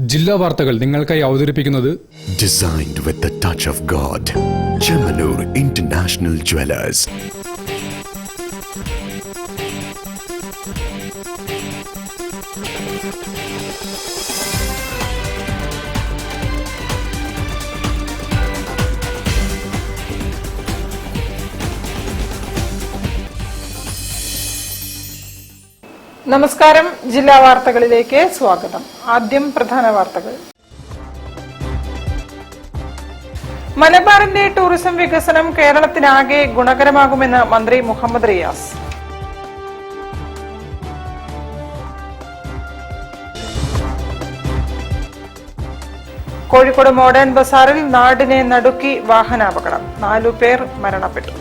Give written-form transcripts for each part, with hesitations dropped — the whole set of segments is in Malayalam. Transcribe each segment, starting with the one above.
ജില്ലാ വാർത്തകൾ നിങ്ങൾക്കായി അവതരിപ്പിക്കുന്നത് Designed with the touch of God. Chemanur International Jewelers. നമസ്കാരം. ജില്ലാ വാർത്തകളിലേക്ക് സ്വാഗതം. ആദ്യം പ്രധാന വാർത്തകൾ. മലബാറിന്റെ ടൂറിസം വികസനം കേരളത്തിനാകെ ഗുണകരമാകുമെന്ന് മന്ത്രി മുഹമ്മദ് റിയാസ്. കോഴിക്കോട് മോഡേൺ ബസാറിൽ നാടിനെ നടുക്കി വാഹനാപകടം, 4 പേർ മരണപ്പെട്ടു.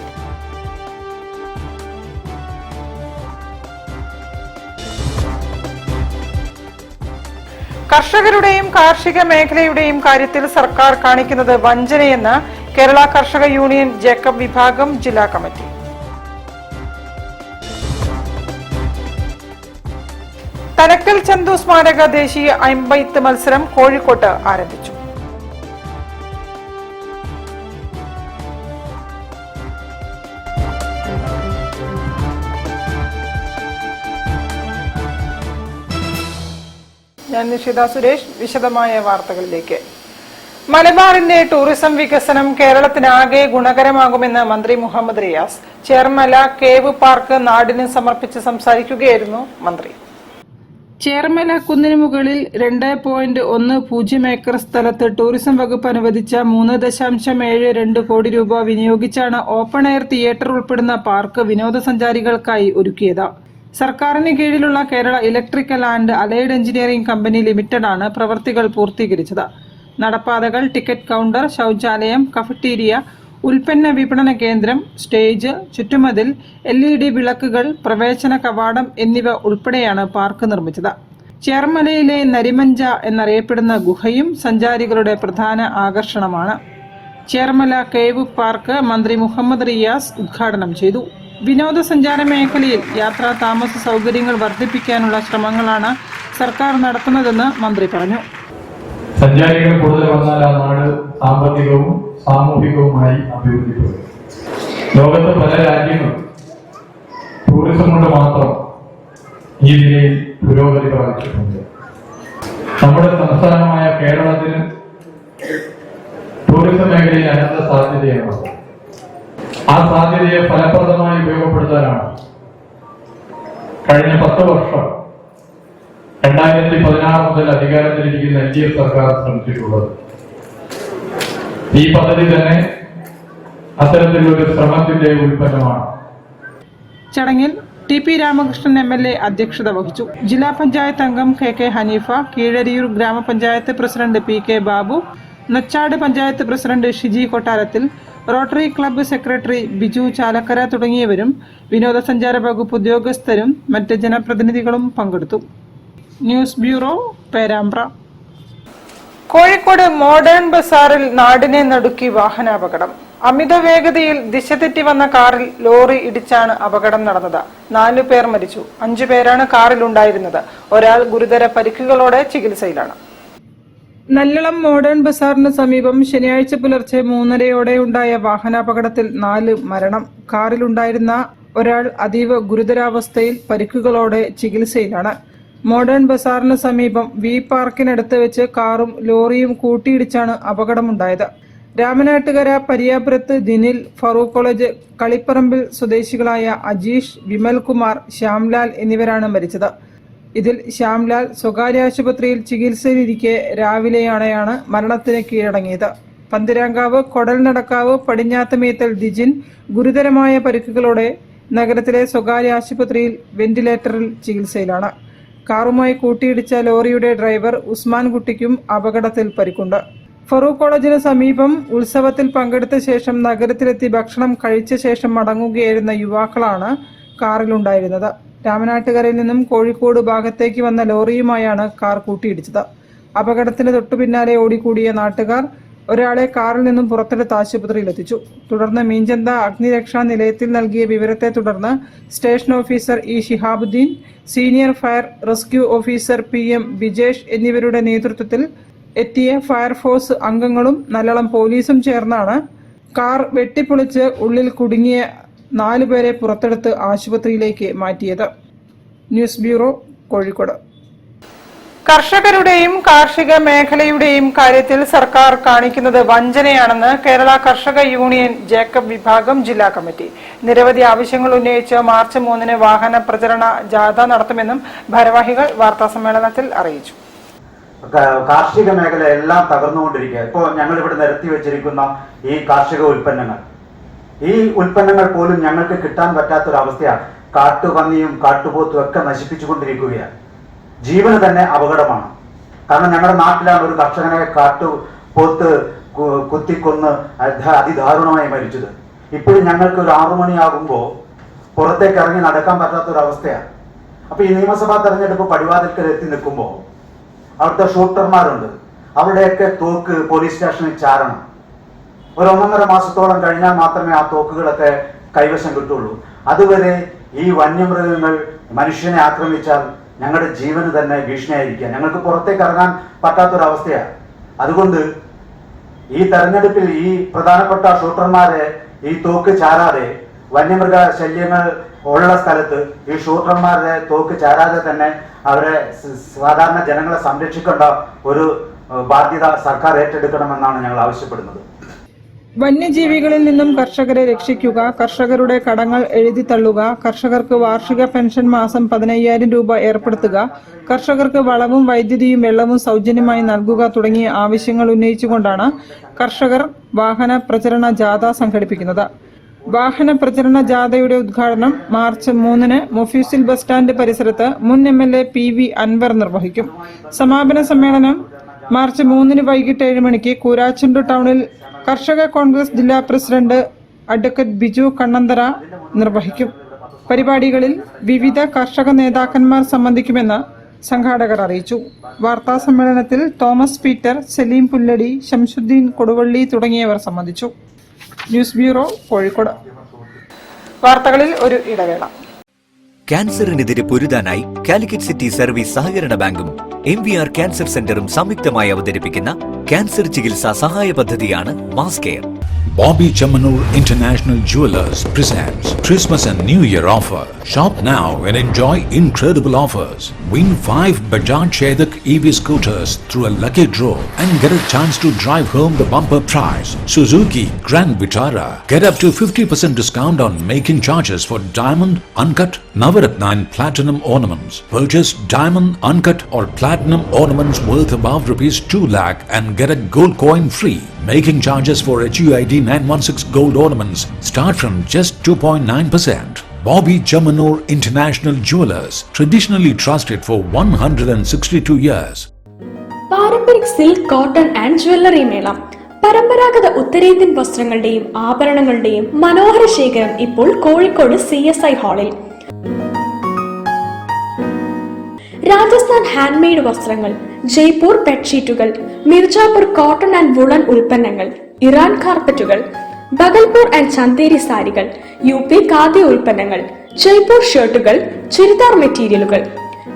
കർഷകരുടെയും കാർഷിക മേഖലയുടെയും കാര്യത്തിൽ സർക്കാർ കാണിക്കുന്നത് വഞ്ചനയെന്ന് കേരള കർഷക യൂണിയൻ ജേക്കബ് വിഭാഗം ജില്ലാ കമ്മിറ്റി. തലക്കൽ ചന്തു സ്മാരക ദേശീയ അമ്പെയ്ത്ത് മത്സരം കോഴിക്കോട്ട് ആരംഭിച്ചു. ഞാൻ നിഷിത സുരേഷ്. വിശദമായ വാർത്തകളിലേക്ക്. മലബാറിന്റെ ടൂറിസം വികസനം കേരളത്തിനാകെ ഗുണകരമാകുമെന്ന് മന്ത്രി മുഹമ്മദ് റിയാസ്. ചേർമല കേവ് പാർക്ക് നാടിന് സമർപ്പിച്ച് സംസാരിക്കുകയായിരുന്നു മന്ത്രി. ചേർമല കുന്നിന് മുകളിൽ 2.10 ഏക്കർ സ്ഥലത്ത് ടൂറിസം വകുപ്പ് അനുവദിച്ച 3.72 കോടി രൂപ വിനിയോഗിച്ചാണ് ഓപ്പൺ എയർ തിയേറ്റർ ഉൾപ്പെടുന്ന പാർക്ക് വിനോദസഞ്ചാരികൾക്കായി ഒരുക്കിയത്. സർക്കാരിന് കീഴിലുള്ള Kerala electrical and allied engineering company ലിമിറ്റഡാണ് പ്രവൃത്തികൾ പൂർത്തീകരിച്ചത്. നടപ്പാതകൾ, ടിക്കറ്റ് കൗണ്ടർ, ശൌചാലയം, കഫറ്റീരിയ, ഉൽപ്പന്ന വിപണന കേന്ദ്രം, സ്റ്റേജ്, ചുറ്റുമതിൽ, LED വിളക്കുകൾ, പ്രവേശന കവാടം എന്നിവ ഉൾപ്പെടെയാണ് പാർക്ക് നിർമ്മിച്ചത്. ചേർമലയിലെ നരിമഞ്ച എന്നറിയപ്പെടുന്ന ഗുഹയും സഞ്ചാരികളുടെ പ്രധാന ആകർഷണമാണ്. ചേർമല കേവ് പാർക്ക് മന്ത്രി മുഹമ്മദ് റിയാസ് ഉദ്ഘാടനം ചെയ്തു. വിനോദസഞ്ചാര മേഖലയിൽ യാത്രാ താമസ സൗകര്യങ്ങൾ വർദ്ധിപ്പിക്കാനുള്ള ശ്രമങ്ങളാണ് സർക്കാർ നടത്തുന്നതെന്ന് മന്ത്രി പറഞ്ഞു. സഞ്ചാരികൾ കൂടുതൽ വന്നാൽ ആ നാട് സാമ്പത്തികവും സാമൂഹികവുമായി അഭിവൃദ്ധിപ്പെടും. ലോകത്ത് പല രാജ്യങ്ങളും ടൂറിസം കൊണ്ട് മാത്രം ഈ നിലയിൽ പുരോഗതി പ്രാപിച്ചിട്ടുണ്ട്. നമ്മുടെ സംസ്ഥാനമായ കേരളത്തിന് ടൂറിസം മേഖലയിൽ അനന്ത സാധ്യതയാണ്. ആ സാധ്യതയെ ഫലപ്രദമായി ഉപയോഗപ്പെടുത്താനാണ് കഴിഞ്ഞ 10 വർഷം 2016 മുതൽ അധികാരത്തിലിരിക്കുന്ന LDF സർക്കാർ ശ്രമിച്ചിട്ടുള്ളത്. ഈ പദ്ധതി തന്നെ അത്തരത്തിലൊരു ശ്രമത്തിന്റെ ഉൽപ്പന്നമാണ്. ചടങ്ങിൽ TP രാമകൃഷ്ണൻ MLA അധ്യക്ഷത വഹിച്ചു. ജില്ലാ പഞ്ചായത്ത് അംഗം KK ഹനീഫ, കീഴരിയൂർ ഗ്രാമപഞ്ചായത്ത് president PK Babu, Nochad panchayat president Shiji Kottarathil, rotary club secretary Biju Chalakkara തുടങ്ങിയവരും വിനോദസഞ്ചാര വകുപ്പ് ഉദ്യോഗസ്ഥരും മറ്റ് ജനപ്രതിനിധികളും പങ്കെടുത്തു. News bureau, Perambra. Kozhikode modern ബസാറിൽ നാടിനെ നടുക്കി വാഹനാപകടം. അമിത വേഗതയിൽ ദിശ തെറ്റി വന്ന കാറിൽ ലോറി ഇടിച്ചാണ് അപകടം നടന്നത്. 4 പേർ മരിച്ചു. 5 പേരാണ് കാറിലുണ്ടായിരുന്നത്. ഒരാൾ ഗുരുതര പരിക്കുകളോടെ ചികിത്സയിലാണ്. നല്ലളം മോഡേൺ ബസാറിന് സമീപം ശനിയാഴ്ച പുലർച്ചെ 3:30 ഉണ്ടായ വാഹനാപകടത്തിൽ 4 മരണം. കാറിലുണ്ടായിരുന്ന ഒരാൾ അതീവ ഗുരുതരാവസ്ഥയിൽ പരിക്കുകളോടെ ചികിത്സയിലാണ്. മോഡേൺ ബസാറിന് സമീപം വി പാർക്കിനടുത്ത് വെച്ച് കാറും ലോറിയും കൂട്ടിയിടിച്ചാണ് അപകടമുണ്ടായത്. രാമനാട്ടുകര പരിയാപുരത്ത് ദിനിൽ, ഫറൂഖ് കോളേജ് കളിപ്പറമ്പിൽ സ്വദേശികളായ അജീഷ്, വിമൽകുമാർ, ശ്യാംലാൽ എന്നിവരാണ് മരിച്ചത്. ഇതിൽ ശ്യാംലാൽ സ്വകാര്യ ആശുപത്രിയിൽ ചികിത്സയിലിരിക്കെ രാവിലെയാണ് മരണത്തിന് കീഴടങ്ങിയത്. പന്തിരാങ്കാവ്, കൊടൽനടക്കാവ്, പടിഞ്ഞാത്തുമേത്തൽ ദിജിൻ ഗുരുതരമായ പരിക്കുകളോടെ നഗരത്തിലെ സ്വകാര്യ ആശുപത്രിയിൽ വെന്റിലേറ്ററിൽ ചികിത്സയിലാണ്. കാറുമായി കൂട്ടിയിടിച്ച ലോറിയുടെ ഡ്രൈവർ ഉസ്മാൻ കുട്ടിക്കും അപകടത്തിൽ പരിക്കുണ്ട്. ഫറൂഖ് കോളേജിന് സമീപം ഉത്സവത്തിൽ പങ്കെടുത്ത ശേഷം നഗരത്തിലെത്തി ഭക്ഷണം കഴിച്ച ശേഷം മടങ്ങുകയായിരുന്ന യുവാക്കളാണ് കാറിലുണ്ടായിരുന്നത്. രാമനാട്ടുകരയിൽ നിന്നും കോഴിക്കോട് ഭാഗത്തേക്ക് വന്ന ലോറിയുമായാണ് കാർ കൂട്ടിയിടിച്ചത്. അപകടത്തിന് തൊട്ടു പിന്നാലെ ഓടിക്കൂടിയ നാട്ടുകാർ ഒരാളെ കാറിൽ നിന്നും പുറത്തെടുത്ത് ആശുപത്രിയിലെത്തിച്ചു. തുടർന്ന് മീഞ്ചന്ത അഗ്നിരക്ഷാ നിലയത്തിൽ നൽകിയ വിവരത്തെ തുടർന്ന് station officer E Shihabuddin, senior fire rescue officer PM Bijesh എന്നിവരുടെ നേതൃത്വത്തിൽ എത്തിയ ഫയർഫോഴ്സ് അംഗങ്ങളും നല്ലളം പോലീസും ചേർന്നാണ് കാർ വെട്ടിപ്പൊളിച്ച് ഉള്ളിൽ കുടുങ്ങിയ 4 പേരെ പുറത്തെടുത്ത് ആശുപത്രിയിലേക്ക് മാറ്റിയത്. News bureau, Kozhikode. കർഷകരുടെയും കാർഷിക മേഖലയുടെയും കാര്യത്തിൽ സർക്കാർ കാണിക്കുന്നത് വഞ്ചനയാണെന്ന് കേരള കർഷക യൂണിയൻ ജേക്കബ് വിഭാഗം ജില്ലാ കമ്മിറ്റി. നിരവധി ആവശ്യങ്ങൾ ഉന്നയിച്ച് മാർച്ച് 3 വാഹന പ്രചരണ ജാഥ നടത്തുമെന്നും ഭാരവാഹികൾ വാർത്താസമ്മേളനത്തിൽ അറിയിച്ചു. കാർഷിക മേഖല എല്ലാം തകർന്നുകൊണ്ടിരിക്കുക. ഇപ്പോൾ ഞങ്ങൾ ഇവിടെ നിരത്തി വെച്ചിരിക്കുന്ന ഈ കാർഷിക ഉൽപ്പന്നങ്ങൾ പോലും ഞങ്ങൾക്ക് കിട്ടാൻ പറ്റാത്തൊരവസ്ഥയാണ്. കാട്ടുപന്നിയും കാട്ടുപോത്തും ഒക്കെ നശിപ്പിച്ചുകൊണ്ടിരിക്കുകയാണ്. ജീവന് തന്നെ അപകടമാണ്. കാരണം ഞങ്ങളുടെ നാട്ടിലാണ് ഒരു കർഷകനെ കാട്ടുപോത്ത് കുത്തിക്കൊന്ന് അതിദാരുണമായി മരിച്ചത്. ഇപ്പോഴും ഞങ്ങൾക്ക് ഒരു 6 മണിയാകുമ്പോൾ പുറത്തേക്ക് ഇറങ്ങി നടക്കാൻ പറ്റാത്തൊരവസ്ഥയാണ്. അപ്പൊ ഈ നിയമസഭാ തെരഞ്ഞെടുപ്പ് പടിവാതിൽക്കൽ എത്തി നിൽക്കുമ്പോൾ അവിടുത്തെ ഷൂട്ടർമാരുണ്ട്, അവരുടെയൊക്കെ തോക്ക് പോലീസ് സ്റ്റേഷനിൽ ചാരണം. ഒരു 1.5 മാസത്തോളം കഴിഞ്ഞാൽ മാത്രമേ ആ തോക്കുകളൊക്കെ കൈവശം കിട്ടുള്ളൂ. അതുവരെ ഈ വന്യമൃഗങ്ങൾ മനുഷ്യനെ ആക്രമിച്ചാൽ ഞങ്ങളുടെ ജീവന് തന്നെ ഭീഷണിയായിരിക്കുക. ഞങ്ങൾക്ക് പുറത്തേക്ക് ഇറങ്ങാൻ പറ്റാത്തൊരവസ്ഥയാണ്. അതുകൊണ്ട് ഈ തെരഞ്ഞെടുപ്പിൽ ഈ പ്രധാനപ്പെട്ട ഷൂട്ടർമാരെ ഈ തോക്ക് ചാരാതെ, വന്യമൃഗ ശല്യങ്ങൾ ഉള്ള സ്ഥലത്ത് ഈ ഷൂട്ടർമാരുടെ തോക്ക് ചാരാതെ തന്നെ അവരെ സാധാരണ ജനങ്ങളെ സംരക്ഷിക്കേണ്ട ഒരു ബാധ്യത സർക്കാർ ഏറ്റെടുക്കണമെന്നാണ് ഞങ്ങൾ ആവശ്യപ്പെടുന്നത്. വന്യജീവികളിൽ നിന്നും കർഷകരെ രക്ഷിക്കുക, കർഷകരുടെ കടങ്ങൾ എഴുതി തള്ളുക, കർഷകർക്ക് വാർഷിക പെൻഷൻ മാസം 15,000 രൂപ ഏർപ്പെടുത്തുക, കർഷകർക്ക് വളവും വൈദ്യുതിയും വെള്ളവും സൗജന്യമായി നൽകുക തുടങ്ങിയ ആവശ്യങ്ങൾ ഉന്നയിച്ചുകൊണ്ടാണ് കർഷകർ വാഹന പ്രചരണ ജാഥ സംഘടിപ്പിക്കുന്നത്. വാഹന പ്രചരണ ജാഥയുടെ ഉദ്ഘാടനം മാർച്ച് 3 മൊഫ്യൂസിൽ ബസ് സ്റ്റാൻഡ് പരിസരത്ത് മുൻ MLA PV അൻവർ നിർവഹിക്കും. സമാപന സമ്മേളനം മാർച്ച് 3 വൈകിട്ട് 7 മണിക്ക് കൂരാച്ചുണ്ട് ടൗണിൽ കർഷക കോൺഗ്രസ് ജില്ലാ പ്രസിഡന്റ് അഡ്വക്കേറ്റ് ബിജു കണ്ണന്തറ നിർവഹിക്കും. പരിപാടികളിൽ വിവിധ കർഷക നേതാക്കന്മാർ സംബന്ധിക്കുമെന്ന് സംഘാടകർ അറിയിച്ചു. വാർത്താ സമ്മേളനത്തിൽ തോമസ് പീറ്റർ, സലീം പുല്ലടി, ശംസുദ്ദീൻ കൊടുവള്ളി തുടങ്ങിയവർ സംബന്ധിച്ചു. News bureau, Kozhikode. വാർത്തകളിൽ ഒരു ഇടവേള. ക്യാൻസറിനെതിരെ പൊരുതാനായി കാലിക്കറ്റ് സിറ്റി സർവീസ് സഹകരണ ബാങ്കും MVR ക്യാൻസർ സെന്ററും സംയുക്തമായി അവതരിപ്പിക്കുന്ന ക്യാൻസർ ചികിത്സാ സഹായ പദ്ധതിയാണ് mass care. Bobby Chamanur International Jewelers presents Christmas and New Year offer. Shop now and enjoy incredible offers. Win 5 Bajaj Chetak EV scooters through a lucky draw and get a chance to drive home the bumper prize. Suzuki Grand Vitara. Get up to 50% discount on making charges for diamond, uncut, Navaratna and platinum ornaments. Purchase diamond, uncut or platinum ornaments worth above ₹2 lakh and get a gold coin free. Making charges for HUID 916 gold ornaments start from just 2.9%. Bobby Chamanur International Jewelers, traditionally trusted for 162 years. Paramparik silk, cotton and jewellery mela. പരമ്പരാഗത ഉത്തരേന്ത്യൻ വസ്ത്രങ്ങളുടെയും ആഭരണങ്ങളുടെയും മനോഹര ശേഖരം ഇപ്പോൾ കോഴിക്കോട് CSI ഹാളിൽ. രാജസ്ഥാൻ ഹാൻഡ്മെയ്ഡ് വസ്ത്രങ്ങൾ, ജയ്പൂർ ബെഡ്ഷീറ്റുകൾ, മിർജാപൂർ കോട്ടൺ ആൻഡ് വുളൻ ഉൽപ്പന്നങ്ങൾ, ഇറാൻ കാർപ്പറ്റുകൾ, ബഗൽപൂർ ആൻഡ് ചന്തേരി സാരികൾ, UP ഖാദി ഉൽപ്പന്നങ്ങൾ, ജയ്പൂർ ഷർട്ടുകൾ, ചുരിദാർ മെറ്റീരിയലുകൾ.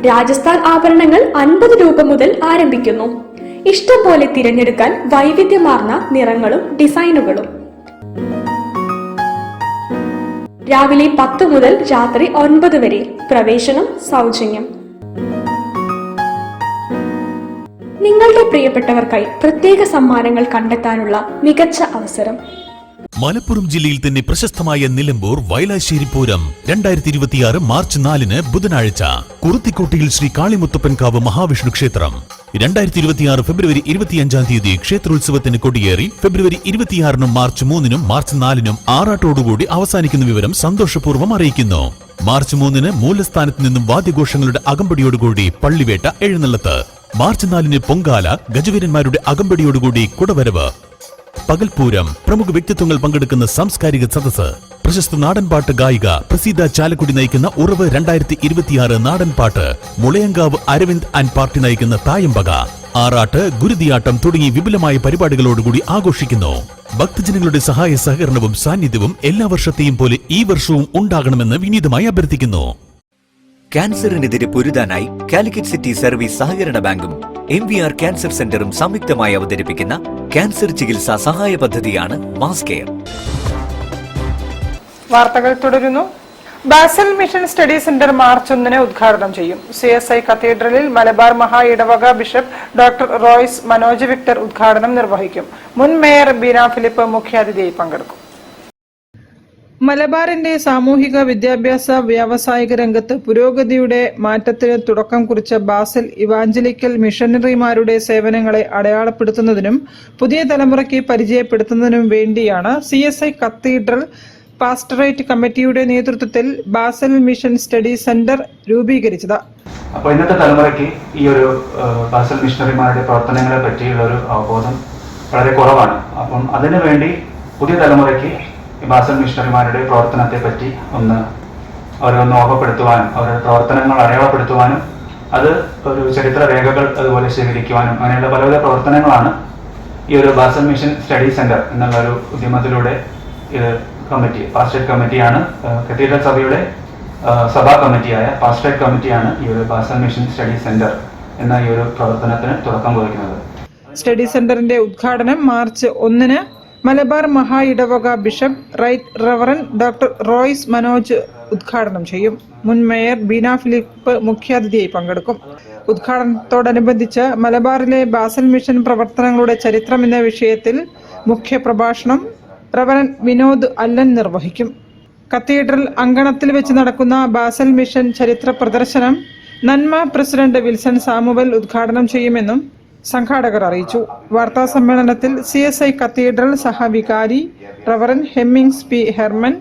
രാജസ്ഥാൻ ആഭരണങ്ങൾ 50 രൂപ മുതൽ ആരംഭിക്കുന്നു. ഇഷ്ടം പോലെ തിരഞ്ഞെടുക്കാൻ വൈവിധ്യമാർന്ന നിറങ്ങളും ഡിസൈനുകളും. രാവിലെ 10 മുതൽ രാത്രി 9 വരെ. പ്രവേശനം സൗജന്യം. നിങ്ങളുടെ പ്രിയപ്പെട്ടവർക്കായി പ്രത്യേക സമ്മാനങ്ങൾ കണ്ടെത്താനുള്ള മികച്ച അവസരം. മലപ്പുറം ജില്ലയിൽ തന്നെ പ്രശസ്തമായ നിലമ്പൂർ വയലാശ്ശേരി പൂരം 2026 മാർച്ച് 4 ബുധനാഴ്ച കുറുത്തിക്കോട്ടയിൽ ശ്രീ കാളിമുത്തപ്പൻകാവ് മഹാവിഷ്ണു ക്ഷേത്രം. 2026 ഫെബ്രുവരി 25 ക്ഷേത്രോത്സവത്തിന് കൊടിയേറി ഫെബ്രുവരി 26 മാർച്ച് 3 മാർച്ച് 4 ആറാട്ടോടുകൂടി അവസാനിക്കുന്ന വിവരം സന്തോഷപൂർവ്വം അറിയിക്കുന്നു. മാർച്ച് 3 മൂലസ്ഥാനത്ത് നിന്നും വാദ്യഘോഷങ്ങളുടെ അകമ്പടിയോടുകൂടി പള്ളിവേട്ട എഴുന്നള്ളത്ത്. മാർച്ച് 4 പൊങ്കാല, ഗജവീരന്മാരുടെ അകമ്പടിയോടുകൂടി കുടവരവ്. പകൽപൂരം, പ്രമുഖ വ്യക്തിത്വങ്ങൾ പങ്കെടുക്കുന്ന സാംസ്കാരിക സദസ്സ്. പ്രശസ്ത നാടൻപാട്ട് ഗായിക പ്രസീത ചാലക്കുടി നയിക്കുന്ന ഉറവ് 2026 നാടൻപാട്ട്. മുളയങ്കാവ് അരവിന്ദ് ആൻഡ് പാർട്ടി നയിക്കുന്ന തായമ്പക. ആറാട്ട്, ഗുരുതിയാട്ടം തുടങ്ങി വിപുലമായ പരിപാടികളോടുകൂടി ആഘോഷിക്കുന്നു. ഭക്തജനങ്ങളുടെ സഹായ സഹകരണവും സാന്നിധ്യവും എല്ലാ വർഷത്തെയും പോലെ ഈ വർഷവും ഉണ്ടാകണമെന്ന് വിനീതമായി അഭ്യർത്ഥിക്കുന്നു. ക്യാൻസറിനെതിരെ പൊരുതാനായി കാലിക്കറ്റ് സിറ്റി സർവീസ് സഹകരണ ബാങ്കും MVR ക്യാൻസർ സെന്ററും സംയുക്തമായി അവതരിപ്പിക്കുന്ന ക്യാൻസർ ചികിത്സാ സഹായ പദ്ധതിയാണ് മാസ് കെയർ. വാർത്തകൾ തുടരുന്നു. Basal mission study centre March 1 ഉദ്ഘാടനം ചെയ്യും. CSI കത്തീഡ്രലിൽ മലബാർ മഹാ ഇടവക bishop doctor Royce Manoj Victor ഉദ്ഘാടനം നിർവഹിക്കും. മുൻ മേയർ ബീന ഫിലിപ്പ് മുഖ്യാതിഥിയായി പങ്കെടുക്കും. മലബാറിന്റെ സാമൂഹിക വിദ്യാഭ്യാസ വ്യാവസായിക രംഗത്ത് പുരോഗതിയുടെ മാറ്റത്തിന് തുടക്കം കുറിച്ച ബാസൽ ഇവാഞ്ചലിക്കൽ മിഷനറിമാരുടെ സേവനങ്ങളെ അടയാളപ്പെടുത്തുന്നതിനും പുതിയ തലമുറയ്ക്ക് പരിചയപ്പെടുത്തുന്നതിനും വേണ്ടിയാണ് CSI കത്തീഡ്രൽ പാസ്റ്ററേറ്റ് കമ്മിറ്റിയുടെ നേതൃത്വത്തിൽ ബാസൽ മിഷൻ സ്റ്റഡി സെന്റർ രൂപീകരിച്ചത്. അപ്പോൾ ഇന്നത്തെ തലമുറയ്ക്ക് ഈ ഒരു ബാസൽ മിഷണറിമാരുടെ പ്രവർത്തനങ്ങളെ പറ്റിയുള്ള ഒരു അവബോധം വളരെ കുറവാണ്. അപ്പം അതിനു വേണ്ടി പുതിയ തലമുറയ്ക്ക് ബാസൽ മിഷണറിമാരുടെ പ്രവർത്തനത്തെ പറ്റി അവരെ ഓർമ്മപ്പെടുത്തുവാനും അവരുടെ പ്രവർത്തനങ്ങൾ അടയാളപ്പെടുത്തുവാനും അത് ഒരു ചരിത്ര രേഖകൾ അതുപോലെ ശേഖരിക്കുവാനും അങ്ങനെയുള്ള പലവിധ പ്രവർത്തനങ്ങളാണ് ഈ ഒരു ബാസൽ മിഷൻ സ്റ്റഡി സെന്റർ എന്നുള്ള ഒരു ഉദ്യമത്തിലൂടെ കമ്മിറ്റി, പാസ്റ്ററേറ്റ് കമ്മിറ്റിയാണ്, കത്തീഡ്രൽ സഭയുടെ സഭാ കമ്മിറ്റിയായ പാസ്റ്ററേറ്റ് കമ്മിറ്റിയാണ് ഈ ഒരു ബാസൽ മിഷൻ സ്റ്റഡി സെന്റർ എന്ന ഈ ഒരു പ്രവർത്തനത്തിന് തുടക്കം കുറിക്കുന്നത്. സ്റ്റഡി സെന്ററിന്റെ ഉദ്ഘാടനം മാർച്ച് 1 മലബാർ മഹാ ഇടവക bishop right reverend doctor Royce Manoj ഉദ്ഘാടനം ചെയ്യും. മുൻ മേയർ ബീന ഫിലിപ്പ് മുഖ്യാതിഥിയായി പങ്കെടുക്കും. ഉദ്ഘാടനത്തോടനുബന്ധിച്ച് മലബാറിലെ ബാസൽ മിഷൻ പ്രവർത്തനങ്ങളുടെ ചരിത്രം എന്ന വിഷയത്തിൽ മുഖ്യ പ്രഭാഷണം റവറൻ വിനോദ് അല്ലൻ നിർവഹിക്കും. കത്തീഡ്രൽ അങ്കണത്തിൽ വെച്ച് നടക്കുന്ന ബാസൽ മിഷൻ ചരിത്ര പ്രദർശനം നന്മ പ്രസിഡന്റ് വിൽസൺ സാമുവൽ ഉദ്ഘാടനം ചെയ്യുമെന്നും സംഘാടകർ അറിയിച്ചു. വാർത്താ സമ്മേളനത്തിൽ CSI കത്തീഡ്രൽ സഹവികാരി reverend Hemmings P. Herman,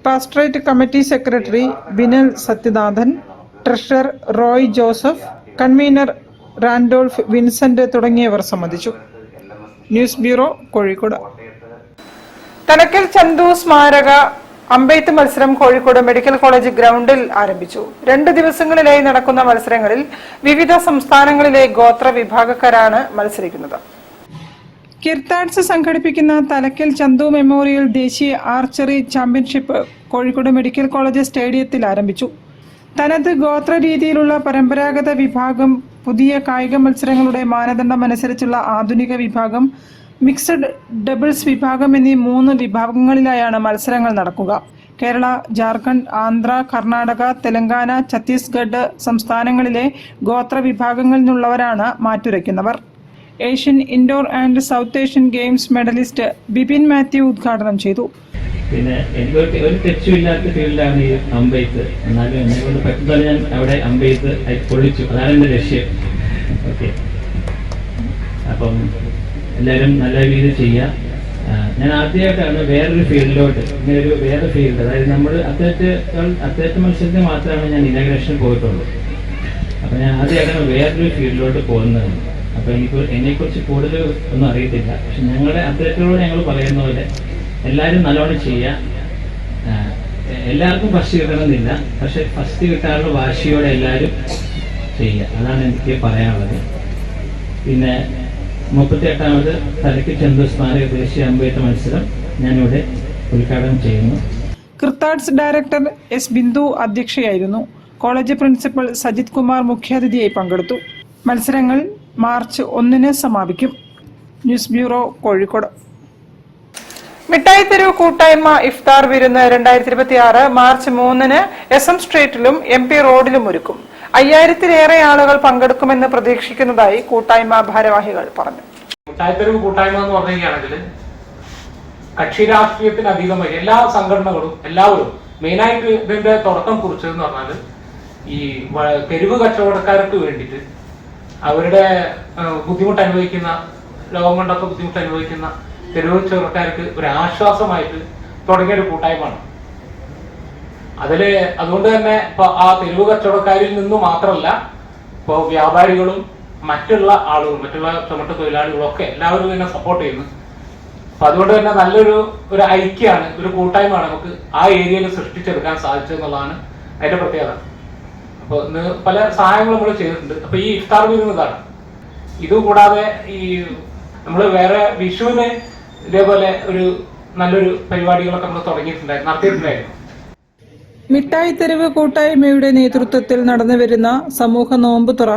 pastorate committee secretary Binal Sathyanathan, treasurer Roy Joseph, convener Randolph Vincent തുടങ്ങിയവർ സംബന്ധിച്ചു. News bureau, Kozhikode. തലക്കൽ ചന്തു സ്മാരക അമ്പെയ്ത്ത് മത്സരം കോഴിക്കോട് മെഡിക്കൽ കോളേജ് ഗ്രൗണ്ടിൽ ആരംഭിച്ചു. 2 ദിവസങ്ങളിലായി നടക്കുന്ന മത്സരങ്ങളിൽ വിവിധ സംസ്ഥാനങ്ങളിലെ ഗോത്ര വിഭാഗക്കാരാണ് മത്സരിക്കുന്നത്. കിർത്താഡ്സ് സംഘടിപ്പിക്കുന്ന തലക്കൽ ചന്തു മെമ്മോറിയൽ ദേശീയ archery championship Kozhikode medical college സ്റ്റേഡിയത്തിൽ ആരംഭിച്ചു. തനത് ഗോത്ര രീതിയിലുള്ള പരമ്പരാഗത വിഭാഗം, പുതിയ കായിക മത്സരങ്ങളുടെ മാനദണ്ഡം അനുസരിച്ചുള്ള ആധുനിക വിഭാഗം, മിക്സഡ് ഡബിൾസ് വിഭാഗം എന്നീ 3 വിഭാഗങ്ങളിലായാണ് മത്സരങ്ങൾ നടക്കുക. കേരള, ജാർഖണ്ഡ്, ആന്ധ്ര, കർണാടക, തെലങ്കാന, ഛത്തീസ്ഗഡ് സംസ്ഥാനങ്ങളിലെ ഗോത്ര വിഭാഗങ്ങളിൽ നിന്നുള്ളവരാണ് മാറ്റുരയ്ക്കുന്നവർ. Asian indoor and south Asian games medallist Bipin Mathew ഉദ്ഘാടനം ചെയ്തു. പിന്നെ എനിക്ക് ഒരു തെറ്റുമില്ലാത്ത ഫീൽഡാണ് ഈ അമ്പെയ്ത്ത്. എന്നാലും എന്നെ കൊണ്ട് പറ്റുന്നത് ഞാൻ അവിടെ അമ്പെയ്ത്ത് പൊളിച്ചു. അതാണ് എൻ്റെ ലക്ഷ്യം. ഓക്കെ, അപ്പം എല്ലാവരും നല്ല രീതിയിൽ ചെയ്യുക. ഞാൻ ആദ്യമായിട്ടാണ് വേറൊരു ഫീൽഡിലോട്ട്, ഇങ്ങനൊരു വേറെ ഫീൽഡ്, അതായത് നമ്മൾ അത്ലറ്റ് മത്സരത്തിന് മാത്രമാണ് ഞാൻ ഇനാഗ്രേഷൻ പോയിട്ടുള്ളൂ. അപ്പം ഞാൻ ആദ്യമായിട്ടാണ് വേറൊരു ഫീൽഡിലോട്ട് പോകുന്നത്. അപ്പം എന്നെക്കുറിച്ച് കൂടുതൽ ഒന്നും അറിയത്തില്ല. പക്ഷെ ഞങ്ങളുടെ അത്ലറ്റുകളോട് ഞങ്ങൾ പറയുന്ന പോലെ എല്ലാവരും നല്ലോണം ചെയ്യുക. എല്ലാവർക്കും ഫസ്റ്റ് കിട്ടണമെന്നില്ല, പക്ഷെ ഫസ്റ്റ് കിട്ടാനുള്ള വാശിയോടെ എല്ലാവരും ചെയ്യുക. അതാണ് എനിക്ക് പറയാനുള്ളത്. പിന്നെ 38ാമത് തലക്കൽ ചന്തു സ്മാരക ദേശീയ അമ്പെയ്ത്ത് മത്സരം ഞാനിവിടെ ഉദ്ഘാടനം ചെയ്യുന്നു. Kirtads director S. ബിന്ദു അധ്യക്ഷയായിരുന്നു. കോളേജ് പ്രിൻസിപ്പൽ സജിത് കുമാർ മുഖ്യാതിഥിയായി പങ്കെടുത്തു. മത്സരങ്ങൾ മാർച്ച് 1 സമാപിക്കും. News bureau, Kozhikode. മിഠായി തെരുവ് കൂട്ടായ്മ ഇഫ്താർ വിരുന്ന് 2026 മാർച്ച് 3 SM സ്ട്രീറ്റിലും MP റോഡിലും ഒരുക്കും. 5000-ലേറെ ആളുകൾ പങ്കെടുക്കുമെന്ന് പ്രതീക്ഷിക്കുന്നതായി കൂട്ടായ്മ ഭാരവാഹികൾ പറഞ്ഞു. മിഠായി തെരുവ് കൂട്ടായ്മ എന്ന് പറയുകയാണെങ്കിൽ കക്ഷി രാഷ്ട്രീയത്തിന് അതീതമായി എല്ലാ സംഘടനകളും എല്ലാവരും മെയിനായിട്ട് ഇതിന്റെ തുടക്കം കുറിച്ചതെന്ന് പറഞ്ഞാൽ ഈ തെരുവ് കച്ചവടക്കാർക്ക് വേണ്ടിയിട്ട് അവരുടെ ബുദ്ധിമുട്ട് അനുഭവിക്കുന്ന, ലോകം കൊണ്ടൊക്കെ ബുദ്ധിമുട്ട് അനുഭവിക്കുന്ന തെരുവ് കച്ചവടക്കാർക്ക് ഒരു ആശ്വാസമായിട്ട് തുടങ്ങിയൊരു കൂട്ടായ്മയാണ്. അതുകൊണ്ട് തന്നെ ഇപ്പൊ ആ തെരുവ് കച്ചവടക്കാരിൽ നിന്നും മാത്രമല്ല, ഇപ്പോൾ വ്യാപാരികളും മറ്റുള്ള ആളുകളും മറ്റുള്ള ചുമട്ട് തൊഴിലാളികളും ഒക്കെ എല്ലാവരും ഇതിനെ സപ്പോർട്ട് ചെയ്യുന്നു. അപ്പൊ അതുകൊണ്ട് തന്നെ നല്ലൊരു ഐക്യമാണ്, ഒരു കൂട്ടായ്മയാണ് നമുക്ക് ആ ഏരിയയിൽ സൃഷ്ടിച്ചെടുക്കാൻ സാധിച്ചതെന്നുള്ളതാണ് അതിന്റെ പ്രത്യേകത. അപ്പോൾ ഇന്ന് പല സഹായങ്ങളും നമ്മൾ ചെയ്തിട്ടുണ്ട്. അപ്പൊ ഈ ഇഫ്താർ വിരുന്ന് ഇതാണ്. ഇതുകൂടാതെ ഈ നമ്മൾ വേറെ വിഷുവിന് ഇതേപോലെ ഒരു നല്ലൊരു പരിപാടികളൊക്കെ നമ്മൾ നടത്തിയിട്ടുണ്ടായിരുന്നു. മിഠായി തെരുവ് കൂട്ടായ്മയുടെ നേതൃത്വത്തിൽ നടന്നുവരുന്ന സമൂഹ നോമ്പുതുറ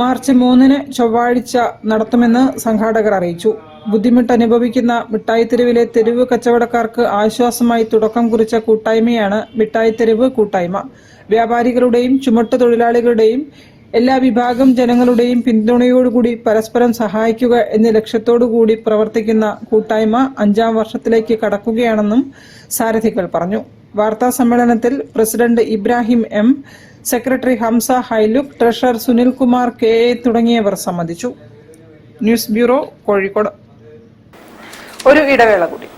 മാർച്ച് 3 ചൊവ്വാഴ്ച നടത്തുമെന്ന് സംഘാടകർ അറിയിച്ചു. ബുദ്ധിമുട്ട് അനുഭവിക്കുന്ന മിഠായി തെരുവിലെ തെരുവ് കച്ചവടക്കാർക്ക് ആശ്വാസമായി തുടക്കം കുറിച്ച കൂട്ടായ്മയാണ് മിഠായി തെരുവ് കൂട്ടായ്മ. വ്യാപാരികളുടെയും ചുമട്ട് തൊഴിലാളികളുടെയും എല്ലാ വിഭാഗം ജനങ്ങളുടെയും പിന്തുണയോടുകൂടി പരസ്പരം സഹായിക്കുക എന്ന ലക്ഷ്യത്തോടുകൂടി പ്രവർത്തിക്കുന്ന കൂട്ടായ്മ 5ാം വർഷത്തിലേക്ക് കടക്കുകയാണെന്നും സാരഥികൾ പറഞ്ഞു. വാർത്താ സമ്മേളനത്തിൽ president Ibrahim M, secretary Hamsa ഹൈലുക്, ട്രഷറർ സുനിൽകുമാർ കെ എ തുടങ്ങിയവർ സംബന്ധിച്ചു. News bureau, Kozhikode. ഒരു ഇടവേള കൂടി.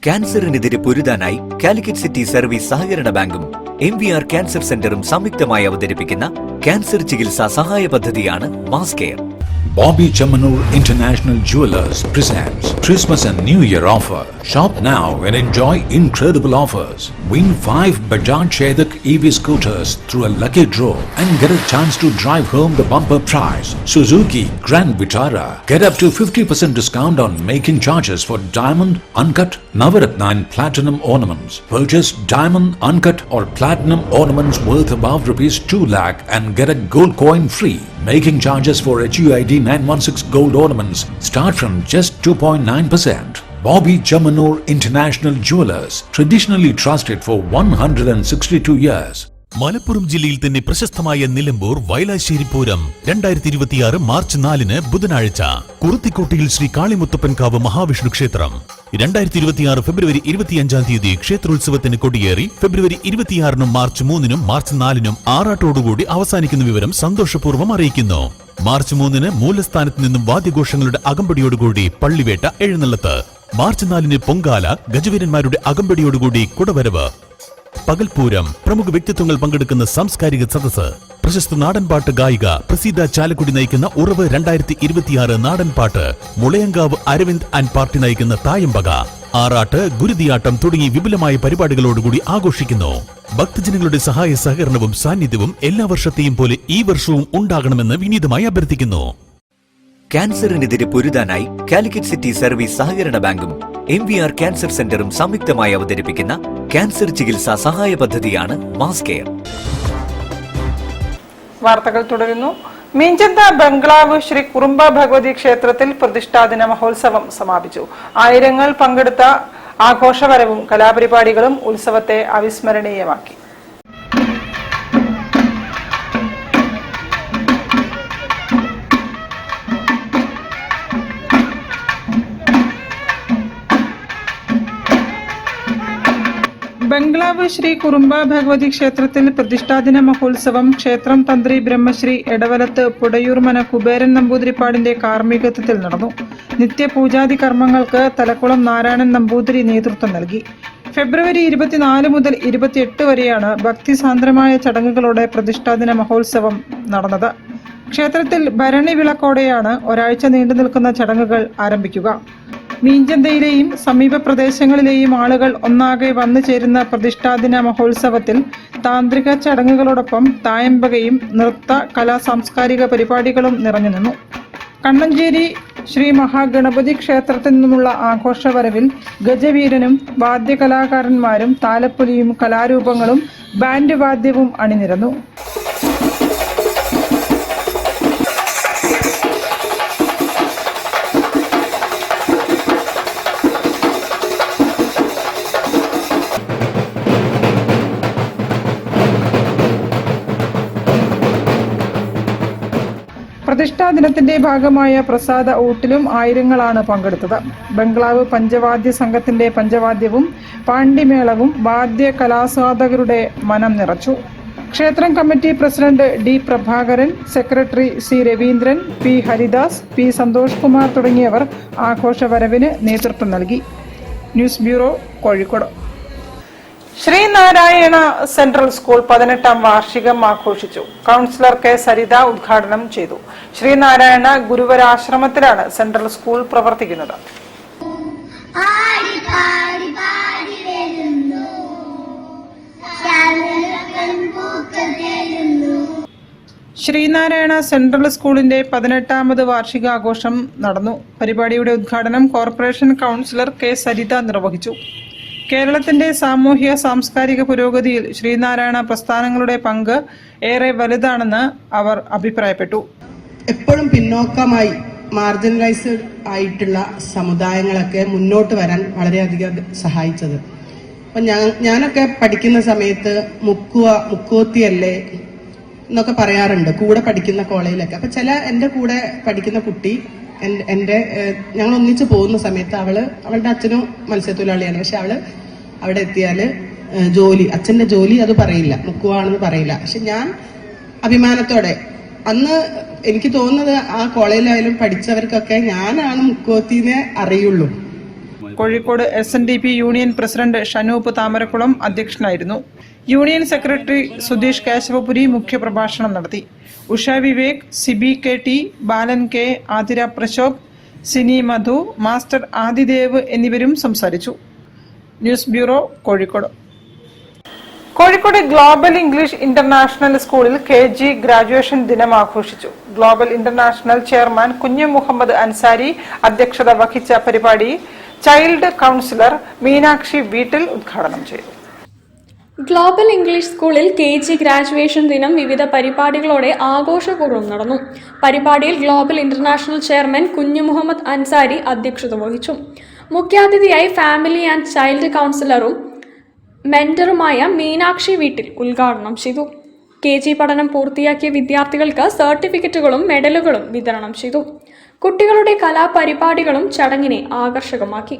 ക്യാൻസറിനെതിരെ പൊരുതാനായി കാലിക്കറ്റ് സിറ്റി സർവീസ് സഹകരണ ബാങ്കും MVR ക്യാൻസർ സെന്ററും സംയുക്തമായി അവതരിപ്പിക്കുന്ന ക്യാൻസർ ചികിത്സാ സഹായ പദ്ധതിയാണ് mass care. Bobby Chamanur International Jewelers presents Christmas and New Year offer. Shop now and enjoy incredible offers. Win 5 Bajaj Chetak EV scooters through a lucky draw and get a chance to drive home the bumper prize Suzuki Grand Vitara. Get up to 50% discount on making charges for diamond, uncut, Navaratna and platinum ornaments. Purchase diamond, uncut or platinum ornaments worth above rupees 2 lakh and get a gold coin free. Making charges for HUID 916 gold ornaments start from just 2.9%. Bobby Chamanur International Jewelers, traditionally trusted for 162 years. Malappuram ജില്ലയിൽ തന്നെ പ്രശസ്തമായ നിലമ്പൂർ വയലാശ്ശേരി പൂരം 2026 മാർച്ച് 4 ബുധനാഴ്ച കുറുത്തിക്കോട്ടയിൽ ശ്രീ കാളിമുത്തപ്പൻകാവ് മഹാവിഷ്ണു ക്ഷേത്രം. 2026 ഫെബ്രുവരി 25 ക്ഷേത്രോത്സവത്തിന് കൊടിയേറി ഫെബ്രുവരി 26 മാർച്ച് 3 മാർച്ച് 4 ആറാട്ടോടുകൂടി അവസാനിക്കുന്ന വിവരം സന്തോഷപൂർവ്വം അറിയിക്കുന്നു. മാർച്ച് 3 മൂലസ്ഥാനത്ത് നിന്നും വാദ്യഘോഷങ്ങളുടെ അകമ്പടിയോടുകൂടി പള്ളിവേട്ട എഴുന്നള്ളത്ത്. മാർച്ച് 4 പൊങ്കാല, ഗജവീരന്മാരുടെ അകമ്പടിയോടുകൂടി കുടവരവ്. പകൽപൂരം, പ്രമുഖ വ്യക്തിത്വങ്ങൾ പങ്കെടുക്കുന്ന സാംസ്കാരിക സദസ്സ്. പ്രശസ്ത നാടൻപാട്ട് ഗായിക പ്രസീത ചാലക്കുടി നയിക്കുന്ന ഉറവ് 2026 നാടൻപാട്ട്. മുളയങ്കാവ് അരവിന്ദ് ആൻഡ് പാർട്ടി നയിക്കുന്ന തായമ്പക. ആറാട്ട്, ഗുരുതിയാട്ടം തുടങ്ങി വിപുലമായ പരിപാടികളോടുകൂടി ആഘോഷിക്കുന്നു. ഭക്തജനങ്ങളുടെ സഹായ സഹകരണവും സാന്നിധ്യവും എല്ലാ വർഷത്തെയും പോലെ ഈ വർഷവും ഉണ്ടാകണമെന്ന് വിനീതമായി അഭ്യർത്ഥിക്കുന്നു. ക്യാൻസറിനെതിരെ പൊരുതാനായി കാലിക്കറ്റ് സിറ്റി സർവീസ് സഹകരണ ബാങ്കും MVR ക്യാൻസർ സെന്ററും സംയുക്തമായി അവതരിപ്പിക്കുന്ന ക്യാൻസർ ചികിത്സാ സഹായ പദ്ധതിയാണ് മാസ് കെയർ. വാർത്തകൾ തുടരുന്നു. മീഞ്ചന്ത ബംഗ്ലാവ് ശ്രീ കുറുമ്പ ഭഗവതി ക്ഷേത്രത്തിൽ പ്രതിഷ്ഠാദിന മഹോത്സവം സമാപിച്ചു. ആയിരങ്ങൾ പങ്കെടുത്ത ആഘോഷവരവും കലാപരിപാടികളും ഉത്സവത്തെ അവിസ്മരണീയമാക്കി. ബംഗ്ലാവ് ശ്രീ കുറുമ്പ ഭഗവതി ക്ഷേത്രത്തിൽ പ്രതിഷ്ഠാദിന മഹോത്സവം ക്ഷേത്രം തന്ത്രി ബ്രഹ്മശ്രീ എടവലത്ത് പുടയൂർമന കുബേരൻ നമ്പൂതിരിപ്പാടിന്റെ കാർമ്മികത്വത്തിൽ നടന്നു. നിത്യപൂജാതി കർമ്മങ്ങൾക്ക് തലക്കുളം നാരായണൻ നമ്പൂതിരി നേതൃത്വം നൽകി. ഫെബ്രുവരി 24 മുതൽ 28 വരെയാണ് ഭക്തിസാന്ദ്രമായ ചടങ്ങുകളോടെ പ്രതിഷ്ഠാദിന മഹോത്സവം നടന്നത്. ക്ഷേത്രത്തിൽ ഭരണി വിളക്കോടെയാണ് ഒരാഴ്ച നീണ്ടു നിൽക്കുന്ന ചടങ്ങുകൾ ആരംഭിക്കുക. മീഞ്ചന്തയിലെയും സമീപ പ്രദേശങ്ങളിലെയും ആളുകൾ ഒന്നാകെ വന്നു ചേരുന്ന പ്രതിഷ്ഠാദിന മഹോത്സവത്തിൽ താന്ത്രിക ചടങ്ങുകളോടൊപ്പം തായമ്പകയും നൃത്ത കലാ സാംസ്കാരിക പരിപാടികളും നിറഞ്ഞു നിന്നു. കണ്ണഞ്ചേരി ശ്രീ മഹാഗണപതി ക്ഷേത്രത്തിൽ നിന്നുമുള്ള ആഘോഷവരവിൽ ഗജവീരനും വാദ്യകലാകാരന്മാരും താലപ്പൊലിയും കലാരൂപങ്ങളും ബാൻഡ് വാദ്യവും അണിനിരന്നു. പ്രതിഷ്ഠാ ദിനത്തിന്റെ ഭാഗമായ പ്രസാദ ഊട്ടിലും ആയിരങ്ങളാണ് പങ്കെടുത്തത്. ബംഗ്ലാവ് പഞ്ചവാദ്യ സംഘത്തിന്റെ പഞ്ചവാദ്യവും പാണ്ഡിമേളവും വാദ്യ കലാസ്വാദകരുടെ മനം നിറച്ചു. ക്ഷേത്രം committee president D Prabhakaran, secretary C Raveendran, P Haridas, P Santhosh Kumar തുടങ്ങിയവർ ആഘോഷവരവിന് നേതൃത്വം നൽകി. News bureau, Kozhikode. Sreenarayana central school 18ാം വാർഷികം ആഘോഷിച്ചു. കൗൺസിലർ കെ സരിത ഉദ്ഘാടനം ചെയ്തു. ശ്രീനാരായണ ഗുരുവരാശ്രമത്തിലാണ് സെൻട്രൽ സ്കൂൾ പ്രവർത്തിക്കുന്നത്. ശ്രീനാരായണ സെൻട്രൽ സ്കൂളിന്റെ 18ാമത് വാർഷികാഘോഷം നടന്നു. പരിപാടിയുടെ ഉദ്ഘാടനം കോർപ്പറേഷൻ കൗൺസിലർ കെ സരിത നിർവഹിച്ചു. കേരളത്തിന്റെ സാമൂഹ്യ സാംസ്കാരിക പുരോഗതിയിൽ ശ്രീനാരായണ പ്രസ്ഥാനങ്ങളുടെ പങ്ക് ഏറെ വലുതാണെന്ന് അവർ അഭിപ്രായപ്പെട്ടു. എപ്പോഴും പിന്നോക്കമായി മാർജിനലൈസ്ഡ് ആയിട്ടുള്ള സമുദായങ്ങളൊക്കെ മുന്നോട്ട് വരാൻ വളരെയധികം സഹായിച്ചത്. അപ്പം ഞാനൊക്കെ പഠിക്കുന്ന സമയത്ത് മുക്കോത്തിയല്ലേ എന്നൊക്കെ പറയാറുണ്ട് കൂടെ പഠിക്കുന്ന കോളേജിലൊക്കെ. അപ്പം എൻ്റെ കൂടെ പഠിക്കുന്ന കുട്ടി ഞങ്ങൾ ഒന്നിച്ച് പോകുന്ന സമയത്ത് അവളുടെ അച്ഛനും മത്സ്യത്തൊഴിലാളിയാണ്. പക്ഷെ അവിടെ എത്തിയാൽ അച്ഛൻ്റെ ജോലി അത് പറയില്ല, മുക്കുവാണെന്ന് പറയില്ല. പക്ഷെ ഞാൻ അഭിമാനത്തോടെ അന്ന് എനിക്ക് തോന്നുന്നത് ആ കോളേജിലായാലും പഠിച്ചവർക്കൊക്കെ ഞാനാണ് മുക്കോത്തിനെ അറിയുള്ളൂ. Kozhikode SNDP union president Shanoop Thamarakulam അധ്യക്ഷനായിരുന്നു. യൂണിയൻ സെക്രട്ടറി സുധീഷ് കേശവപുരി മുഖ്യപ്രഭാഷണം നടത്തി. Usha Vivek, Sibi KT, Balan K, Athira Prashobh, Sini Madhu, master Adidev എന്നിവരും സംസാരിച്ചു. News bureau, Kozhikode. Kozhikode global English international സ്കൂളിൽ KG ഗ്രാജുവേഷൻ ദിനം ആഘോഷിച്ചു. ഗ്ലോബൽ ഇന്റർനാഷണൽ ചെയർമാൻ കുഞ്ഞു മുഹമ്മദ് അൻസാരി അധ്യക്ഷത വഹിച്ച പരിപാടി ചൈൽഡ് കൗൺസിലർ മീനാക്ഷി വീട്ടിൽ ഉദ്ഘാടനം ചെയ്തു. ഗ്ലോബൽ ഇംഗ്ലീഷ് സ്കൂളിൽ KG ഗ്രാജുവേഷൻ ദിനം വിവിധ പരിപാടികളോടെ ആഘോഷപൂർവ്വം നടന്നു. പരിപാടിയിൽ ഗ്ലോബൽ ഇന്റർനാഷണൽ ചെയർമാൻ കുഞ്ഞു മുഹമ്മദ് അൻസാരി അധ്യക്ഷത വഹിച്ചു. മുഖ്യാതിഥിയായി ഫാമിലി ആൻഡ് ചൈൽഡ് കൗൺസിലറും മെന്ററുമായ മീനാക്ഷി വീട്ടിൽ ഉദ്ഘാടനം ചെയ്തു. KG പഠനം പൂർത്തിയാക്കിയ വിദ്യാർത്ഥികൾക്ക് സർട്ടിഫിക്കറ്റുകളും മെഡലുകളും വിതരണം ചെയ്തു. കുട്ടികളുടെ കലാപരിപാടികളും ചടങ്ങിനെ ആകർഷകമാക്കി.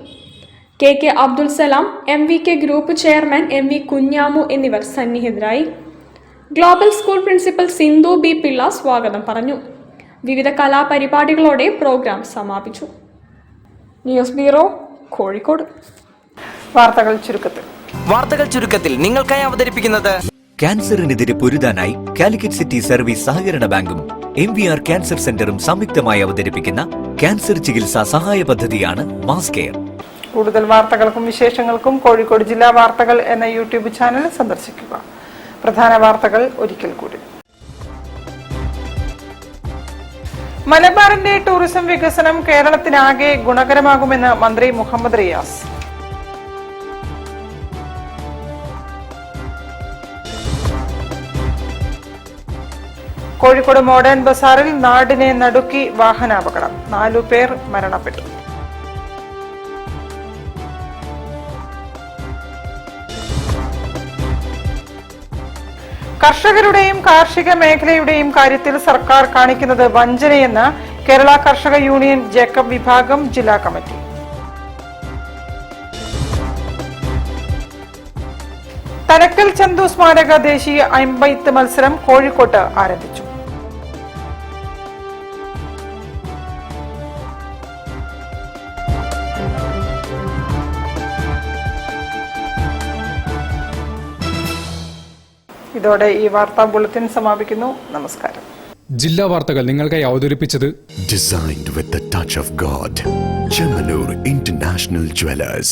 KK Abdul Salam, MVK group chairman MV Kunhamu എന്നിവർ സന്നിഹിതരായി. Global school principal Sindhu B Pillai സ്വാഗതം പറഞ്ഞു. വിവിധ കലാപരിപാടികളോടെ പ്രോഗ്രാം സമാപിച്ചു. News bureau, Kozhikode. വാർത്തകൾ ചുരുക്കത്തിൽ നിങ്ങൾക്കായി അവതരിപ്പിക്കുന്നത് ക്യാൻസറിനെതിരെ പൊരുതാനായി കാലിക്കറ്റ് സിറ്റി സർവീസ് സഹകരണ ബാങ്കും MVR ക്യാൻസർ സെന്ററും സംയുക്തമായി അവതരിപ്പിക്കുന്ന ക്യാൻസർ ചികിത്സാ സഹായ പദ്ധതിയാണ് മാസ് കെയർ. കൂടുതൽ വാർത്തകൾക്കും വിശേഷങ്ങൾക്കും കോഴിക്കോട് ജില്ലാ വാർത്തകൾ എന്ന യൂട്യൂബ് ചാനൽ സന്ദർശിക്കുക. പ്രധാന വാർത്തകൾ ഒരിക്കൽ കൂടി. മലബാറിന്റെ ടൂറിസം വികസനം കേരളത്തിനാകെ ഗുണകരമാകുമെന്ന് മന്ത്രി മുഹമ്മദ് റിയാസ്. കോഴിക്കോട് മോഡേൺ ബസാറിൽ നാടിനെ നടുക്കി വാഹനാപകടം, 4 പേർ മരണപ്പെട്ടു. കർഷകരുടെയും കാർഷിക മേഖലയുടെയും കാര്യത്തിൽ സർക്കാർ കാണിക്കുന്നത് വഞ്ചനയെന്ന് കേരള കർഷക യൂണിയൻ ജേക്കബ് വിഭാഗം ജില്ലാ കമ്മിറ്റി. തലക്കൽ ചന്തു സ്മാരക ദേശീയ അമ്പെയ്ത്ത് മത്സരം കോഴിക്കോട്ട് ആരംഭിച്ചു. ഇതോടെ ഈ വാർത്താ ബുള്ളറ്റിൻ സമാപിക്കുന്നു. നമസ്കാരം. ജില്ലാ വാർത്തകൾ നിങ്ങൾക്കായി അവതരിപ്പിച്ചത് Designed with the touch of God. Chemanur International Jewelers.